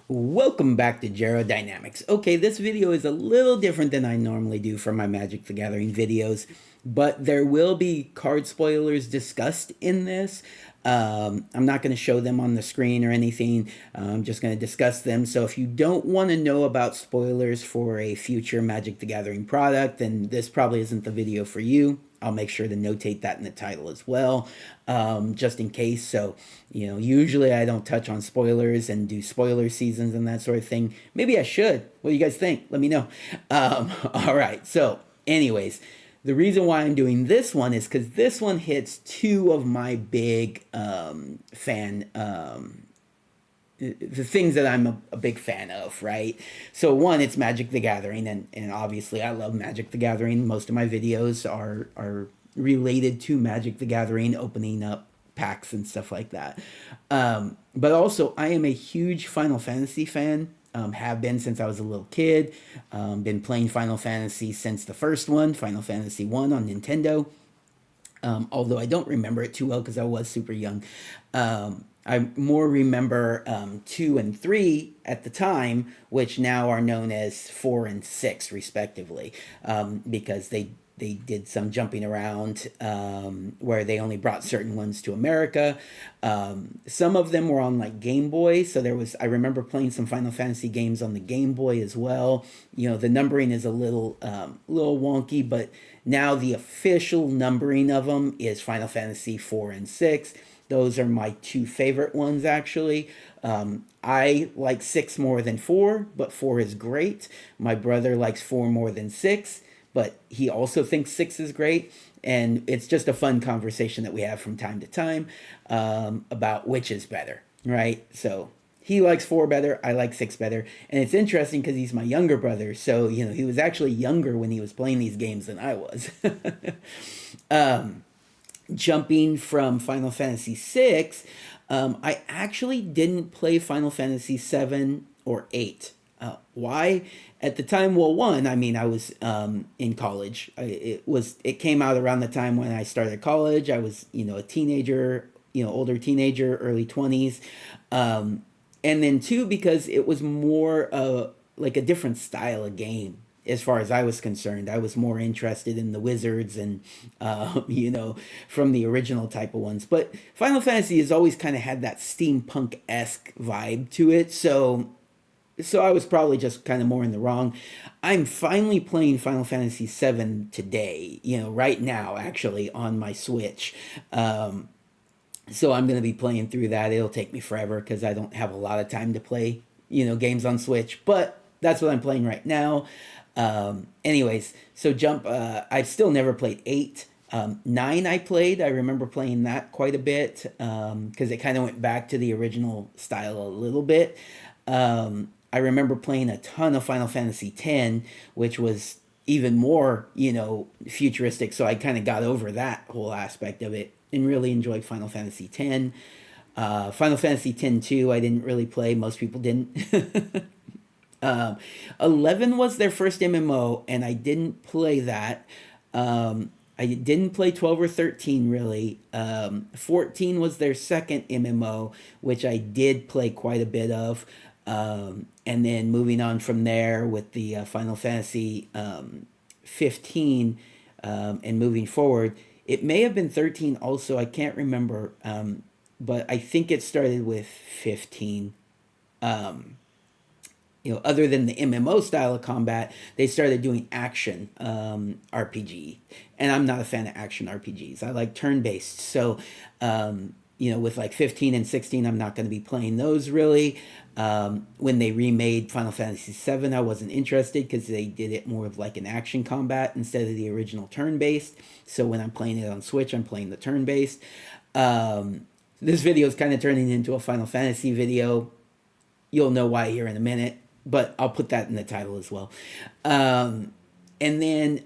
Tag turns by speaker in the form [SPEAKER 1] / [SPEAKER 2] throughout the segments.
[SPEAKER 1] Welcome back to Gero Dynamics. Okay, this video is a little different than I normally do for my Magic the Gathering videos, but there will be card spoilers discussed in this. I'm not going to show them on the screen or anything. I'm just going to discuss them. So if you don't want to know about spoilers for a future Magic the Gathering product, then this probably isn't the video for you. I'll make sure to notate that in the title as well, just in case. So, usually I don't touch on spoilers and do spoiler seasons and that sort of thing. Maybe I should. What do you guys think? Let me know. All right. So, anyways, the reason why I'm doing this one is because this one hits two of my big fan the things that I'm a big fan of, right? So one, it's Magic the Gathering, and obviously I love Magic the Gathering. Most of my videos are related to Magic the Gathering, opening up packs and stuff like that. But also, I am a huge Final Fantasy fan. Have been since I was a little kid. Been playing Final Fantasy since the first one, Final Fantasy 1 on Nintendo. Although I don't remember it too well because I was super young. I more remember 2 and 3 at the time, which now are known as 4 and 6, respectively, because they did some jumping around where they only brought certain ones to America. Some of them were on like Game Boy, so I remember playing some Final Fantasy games on the Game Boy as well. The numbering is a little wonky, but now the official numbering of them is Final Fantasy 4 and 6. Those are my two favorite ones, actually. I like 6 more than 4, but 4 is great. My brother likes 4 more than 6, but he also thinks 6 is great. And it's just a fun conversation that we have from time to time about which is better, right? So he likes 4 better, I like 6 better. And it's interesting because he's my younger brother. So, he was actually younger when he was playing these games than I was. Jumping from Final Fantasy VI, I actually didn't play Final Fantasy 7 or 8. Why? At the time, well, one, I mean, I was in college. It came out around the time when I started college. I was, a teenager, older teenager, early 20s. And then two, because it was more like a different style of game as far as I was concerned. I was more interested in the wizards and, from the original type of ones. But Final Fantasy has always kind of had that steampunk-esque vibe to it. So I was probably just kind of more in the wrong. I'm finally playing Final Fantasy VII today, right now, actually, on my Switch. So I'm going to be playing through that. It'll take me forever because I don't have a lot of time to play, games on Switch. But that's what I'm playing right now. Anyways, so I've still never played 8. 9 I played. I remember playing that quite a bit because it kind of went back to the original style a little bit. I remember playing a ton of Final Fantasy X, which was even more, futuristic. So I kind of got over that whole aspect of it and really enjoyed Final Fantasy X. Final Fantasy X 2, I didn't really play. Most people didn't. 11 was their first MMO, and I didn't play that. I didn't play 12 or 13 really. 14 was their second MMO, which I did play quite a bit of. And then moving on from there with the Final Fantasy 15 and moving forward. It may have been 13 also, I can't remember. But I think it started with 15. Other than the MMO style of combat, they started doing action RPG. And I'm not a fan of action RPGs. I like turn based. So, with like 15 and 16, I'm not going to be playing those really. When they remade Final Fantasy VII, I wasn't interested because they did it more of like an action combat instead of the original turn based. So when I'm playing it on Switch, I'm playing the turn based. This video is kind of turning into a Final Fantasy video. You'll know why here in a minute, but I'll put that in the title as well. And then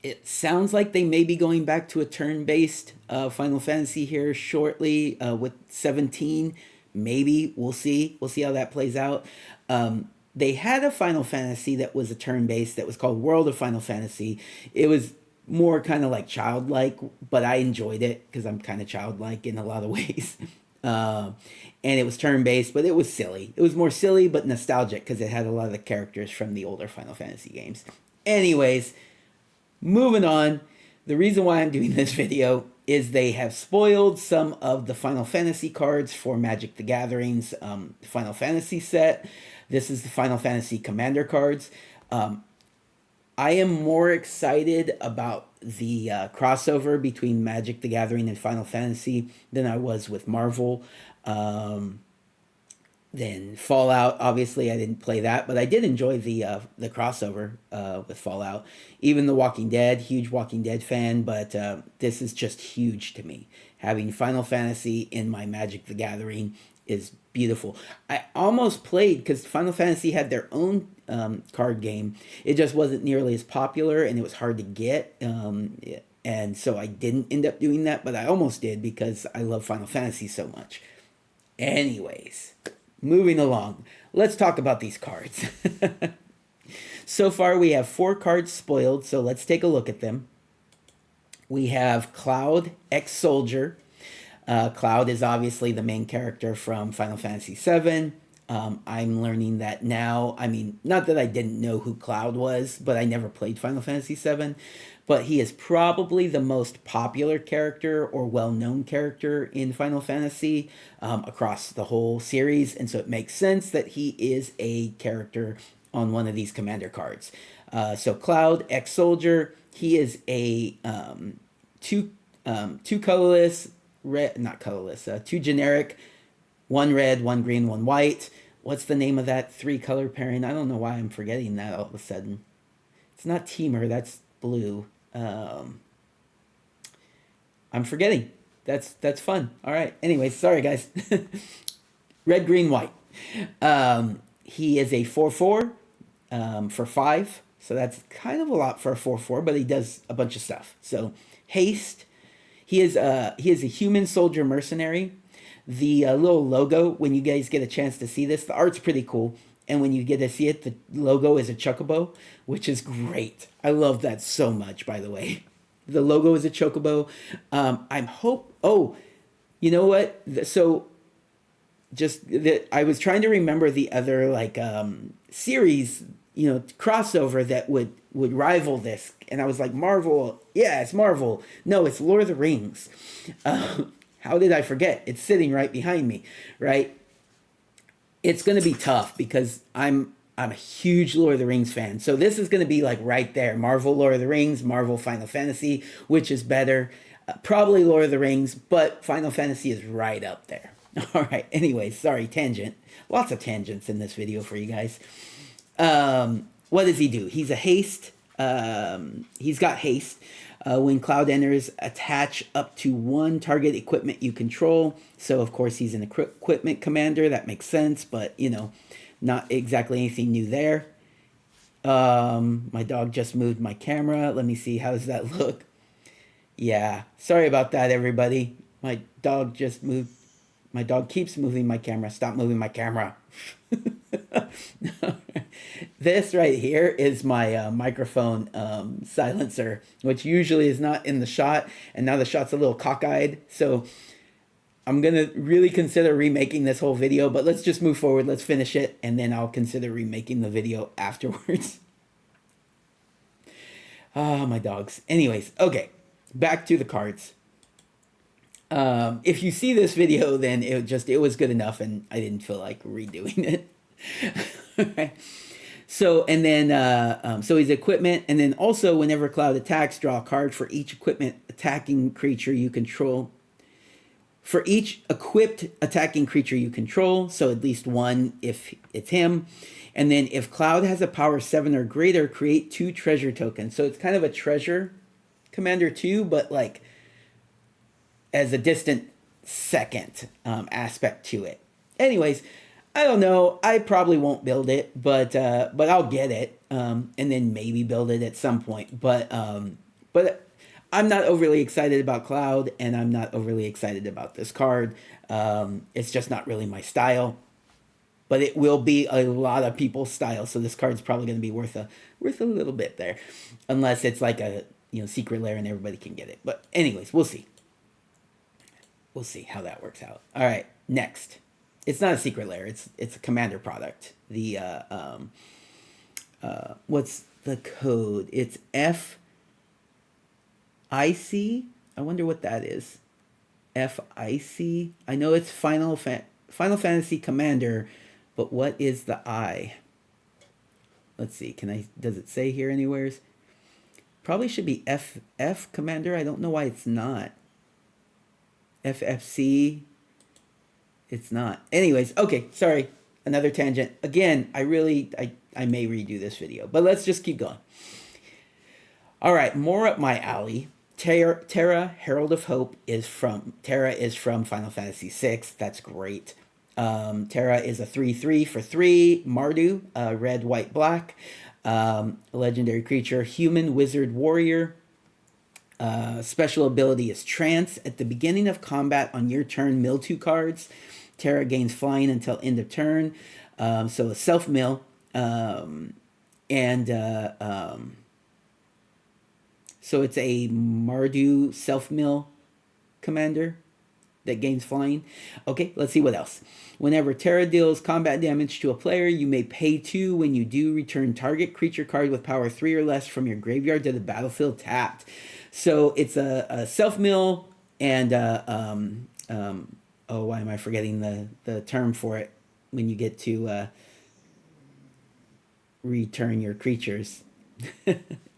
[SPEAKER 1] it sounds like they may be going back to a turn-based Final Fantasy here shortly with 17. Maybe. We'll see. We'll see how that plays out. They had a Final Fantasy that was a turn-based that was called World of Final Fantasy. It was more kind of like childlike, but I enjoyed it because I'm kind of childlike in a lot of ways. Um, and it was turn based, but it was silly. It was more silly but nostalgic because it had a lot of the characters from the older Final Fantasy games. Anyways, moving on. The reason why I'm doing this video is they have spoiled some of the Final Fantasy cards for Magic the Gathering's Final Fantasy set. This is the Final Fantasy Commander cards. I am more excited about the crossover between Magic the Gathering and Final Fantasy than I was with Marvel. Um, then Fallout, obviously, I didn't play that, but I did enjoy the crossover with Fallout. Even The Walking Dead, huge Walking Dead fan, but this is just huge to me. Having Final Fantasy in my Magic the Gathering is beautiful. I almost played because Final Fantasy had their own card game. It just wasn't nearly as popular, and it was hard to get. And so I didn't end up doing that, but I almost did because I love Final Fantasy so much. Anyways, moving along, let's talk about these cards. So far, we have 4 cards spoiled, so let's take a look at them. We have Cloud, ex-Soldier. Cloud is obviously the main character from Final Fantasy VII. I'm learning that now. I mean, not that I didn't know who Cloud was, but I never played Final Fantasy VII. But he is probably the most popular character or well-known character in Final Fantasy across the whole series. And so it makes sense that he is a character on one of these commander cards. So Cloud, ex-Soldier, he is a two colorless, red, not colorless, two generic, one red, one green, one white. What's the name of that 3 color pairing? I don't know why I'm forgetting that all of a sudden. It's not Teamer, that's blue. I'm forgetting. That's fun. All right. Anyway, sorry guys. Red, green, white. He is a 4/4 for 5. So that's kind of a lot for a 4/4, but he does a bunch of stuff. So haste. He is a human soldier mercenary. The little logo, when you guys get a chance to see this, the art's pretty cool. And when you get to see it, the logo is a chocobo, which is great. I love that so much, by the way. The logo is a chocobo. Oh, you know what? So I was trying to remember the other series, crossover that would rival this, and I was like, Marvel. Yeah, it's Marvel. No, it's Lord of the Rings. How did I forget? It's sitting right behind me, right? It's going to be tough because I'm a huge Lord of the Rings fan. So this is going to be like right there. Marvel, Lord of the Rings, Marvel, Final Fantasy, which is better? Probably Lord of the Rings, but Final Fantasy is right up there. All right. Anyway, sorry, tangent. Lots of tangents in this video for you guys. What does he do? He's a haste. He's got haste. When Cloud enters, attach up to 1 target equipment you control. So, of course, he's an equipment commander. That makes sense, but, not exactly anything new there. My dog just moved my camera. Let me see. How does that look? Yeah. Sorry about that, everybody. My dog just moved. My dog keeps moving my camera. Stop moving my camera. This right here is my microphone silencer, which usually is not in the shot, and now the shot's a little cockeyed. So I'm going to really consider remaking this whole video, but let's just move forward. Let's finish it, and then I'll consider remaking the video afterwards. Ah, my dogs. Anyways, okay, back to the cards. If you see this video, then it was good enough, and I didn't feel like redoing it. Okay. So, and then, so he's equipment, and then also whenever Cloud attacks, draw a card for each equipment attacking creature you control. For each equipped attacking creature you control, so at least 1 if it's him. And then if Cloud has a power 7 or greater, create 2 treasure tokens. So it's kind of a treasure commander too, but like as a distant second aspect to it. Anyways, I don't know. I probably won't build it, but I'll get it, and then maybe build it at some point. But I'm not overly excited about Cloud, and I'm not overly excited about this card. It's just not really my style. But it will be a lot of people's style, so this card's probably going to be worth a little bit there, unless it's like a secret lair and everybody can get it. But anyways, we'll see. We'll see how that works out. All right. next. It's not a secret lair. It's a Commander product. The what's the code? It's FIC. I wonder what that is. FIC. I know it's Final Fantasy Commander, but what is the I? Let's see. Does it say here anywheres? Probably should be FF Commander. I don't know why it's not. FFC. It's not. Anyways, okay, sorry. Another tangent. Again, I may redo this video, but let's just keep going. All right, more up my alley. Terra, Herald of Hope is from Final Fantasy VI. That's great. Terra is a 3/3 for 3. Mardu, red, white, black. Legendary creature, human, wizard, warrior. Special ability is Trance. At the beginning of combat on your turn, mill 2 cards. Terra gains flying until end of turn. So a self mill. So it's a Mardu self mill commander that gains flying. Okay, let's see what else. Whenever Terra deals combat damage to a player, you may pay 2. When you do, return target creature card with power 3 or less from your graveyard to the battlefield tapped. So it's a self mill and why am I forgetting the term for it when you get to return your creatures?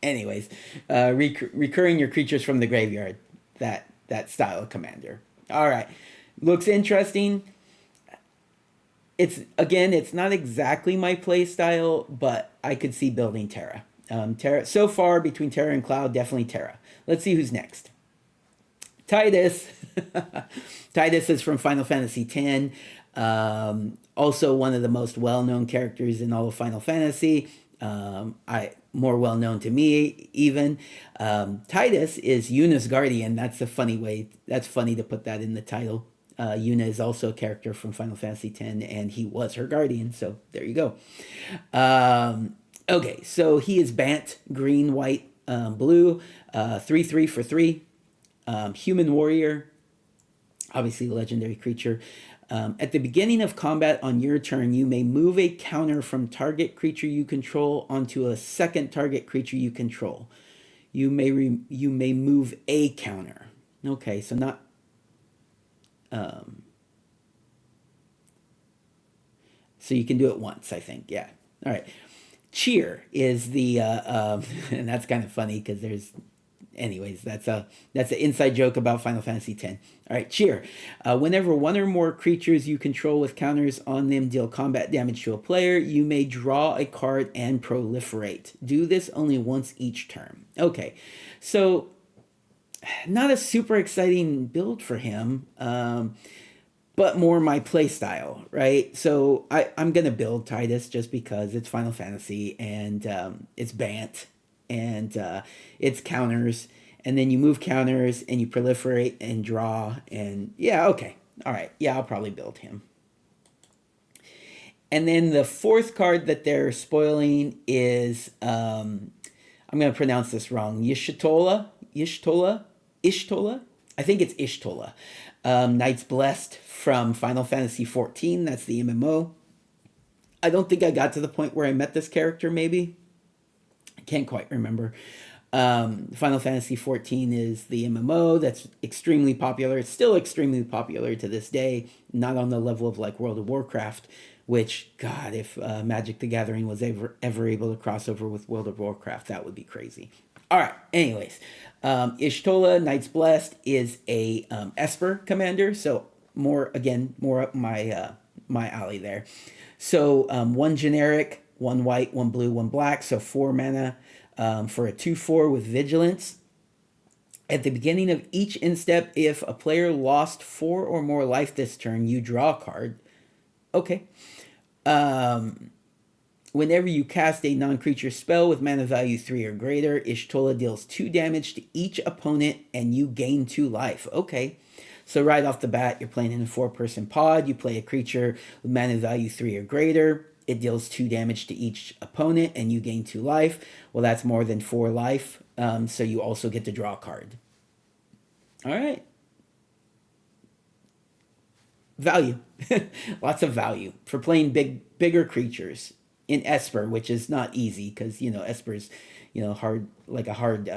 [SPEAKER 1] Anyways, recurring your creatures from the graveyard. That style of commander. All right, looks interesting. It's not exactly my play style, but I could see building Terra. Terra so far between Terra and Cloud, definitely Terra. Let's see who's next. Tidus. Tidus is from Final Fantasy X. Also one of the most well-known characters in all of Final Fantasy. More well-known to me even. Tidus is Yuna's guardian. That's funny to put that in the title. Yuna is also a character from Final Fantasy X, and he was her guardian, so there you go. Okay, so he is Bant, green, white, blue, 3/3 for 3, human warrior, obviously legendary creature. At the beginning of combat on your turn, you may move a counter from target creature you control onto a second target creature you control. You may move a counter. Okay, so not. So you can do it once, I think. Yeah. All right. Cheer is the and that's kind of funny because there's. Anyways, that's an inside joke about Final Fantasy X. All right, Cheer. Whenever one or more creatures you control with counters on them deal combat damage to a player, you may draw a card and proliferate. Do this only once each turn. Okay, so not a super exciting build for him, but more my play style, right? So I'm going to build Tidus just because it's Final Fantasy and it's Bant. And it's counters, and then you move counters, and you proliferate and draw, and yeah, okay. All right, yeah, I'll probably build him. And then the fourth card that they're spoiling is, I'm going to pronounce this wrong, Y'shtola? I think it's Y'shtola. Knights Blessed from Final Fantasy XIV, that's the MMO. I don't think I got to the point where I met this character, maybe. I can't quite remember. Final Fantasy XIV is the MMO that's extremely popular. It's still extremely popular to this day, not on the level of like World of Warcraft, which, God, if Magic the Gathering was ever able to cross over with World of Warcraft, that would be crazy. All right, anyways, Y'shtola, Knights Blessed, is a Esper commander, so more up my alley there. So one generic, one white, one blue, one black, so 4 mana for a 2/4 with Vigilance. At the beginning of each instep, if a player lost 4 or more life this turn, you draw a card. Okay. Whenever you cast a non-creature spell with mana value 3 or greater, Y'shtola deals 2 damage to each opponent and you gain 2 life. Okay. So right off the bat, you're playing in a 4-person pod. You play a creature with mana value 3 or greater. It deals 2 damage to each opponent, and you gain 2 life. Well, that's more than 4 life, so you also get to draw a card. All right. value, lots of value for playing bigger creatures in Esper, which is not easy because Esper's hard, like a hard.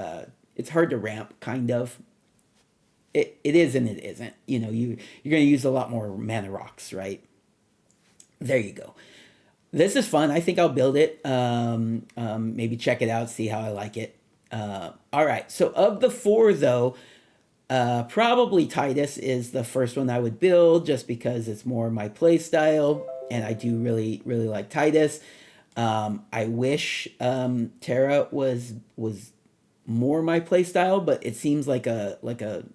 [SPEAKER 1] It's hard to ramp, kind of. It is and it isn't. You're going to use a lot more mana rocks, right? There you go. This is fun. I think I'll build it. Maybe check it out, see how I like it. All right. So of the four, though, probably Titus is the first one I would build, just because it's more my play style, and I do really really like Titus. I wish Terra was more my play style, but it seems like a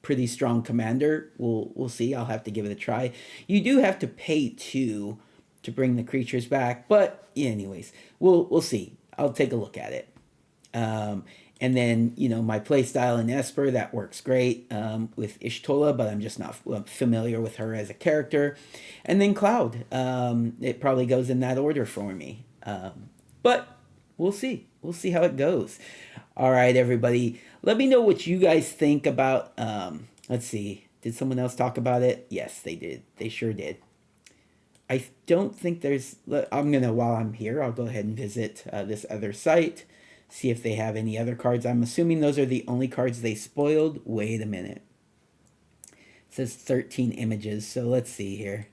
[SPEAKER 1] pretty strong commander. We'll see. I'll have to give it a try. You do have to pay two to bring the creatures back, but anyways, we'll see. I'll take a look at it. And then my playstyle in Esper, that works great with Y'shtola, but I'm just not familiar with her as a character. And then Cloud, it probably goes in that order for me. But we'll see. We'll see how it goes. All right, everybody. Let me know what you guys think about. Let's see. Did someone else talk about it? Yes, they did. They sure did. I don't think there's. While I'm here, I'll go ahead and visit this other site, see if they have any other cards. I'm assuming those are the only cards they spoiled. Wait a minute. It says 13 images, so let's see here.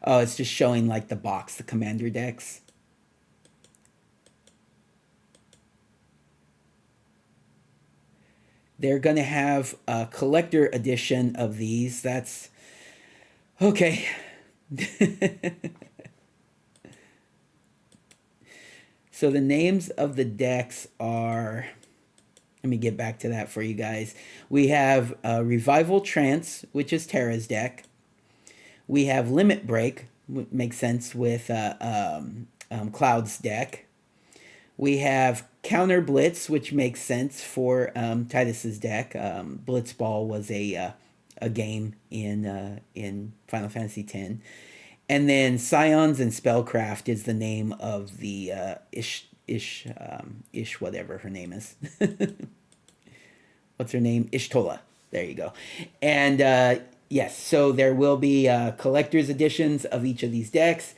[SPEAKER 1] Oh, it's just showing like the box, the commander decks. They're going to have a collector edition of these. That's okay. So the names of the decks are, let me get back to that for you guys. We have Revival Trance, which is Terra's deck. We have Limit Break, which makes sense with Cloud's deck. We have Counter Blitz, which makes sense for Titus's deck. Blitzball was a game in Final Fantasy X. And then Scions and Spellcraft is the name of the Ish, whatever her name is. What's her name? Y'shtola. There you go. And yes, so there will be collector's editions of each of these decks.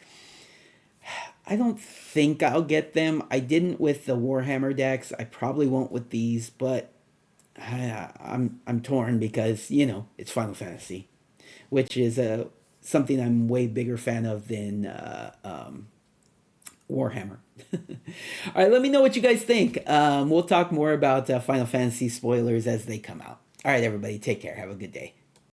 [SPEAKER 1] I don't think I'll get them. I didn't with the Warhammer decks. I probably won't with these, but I'm torn because it's Final Fantasy, which is something I'm way bigger fan of than Warhammer. All right, let me know what you guys think. We'll talk more about Final Fantasy spoilers as they come out. All right, everybody, take care. Have a good day.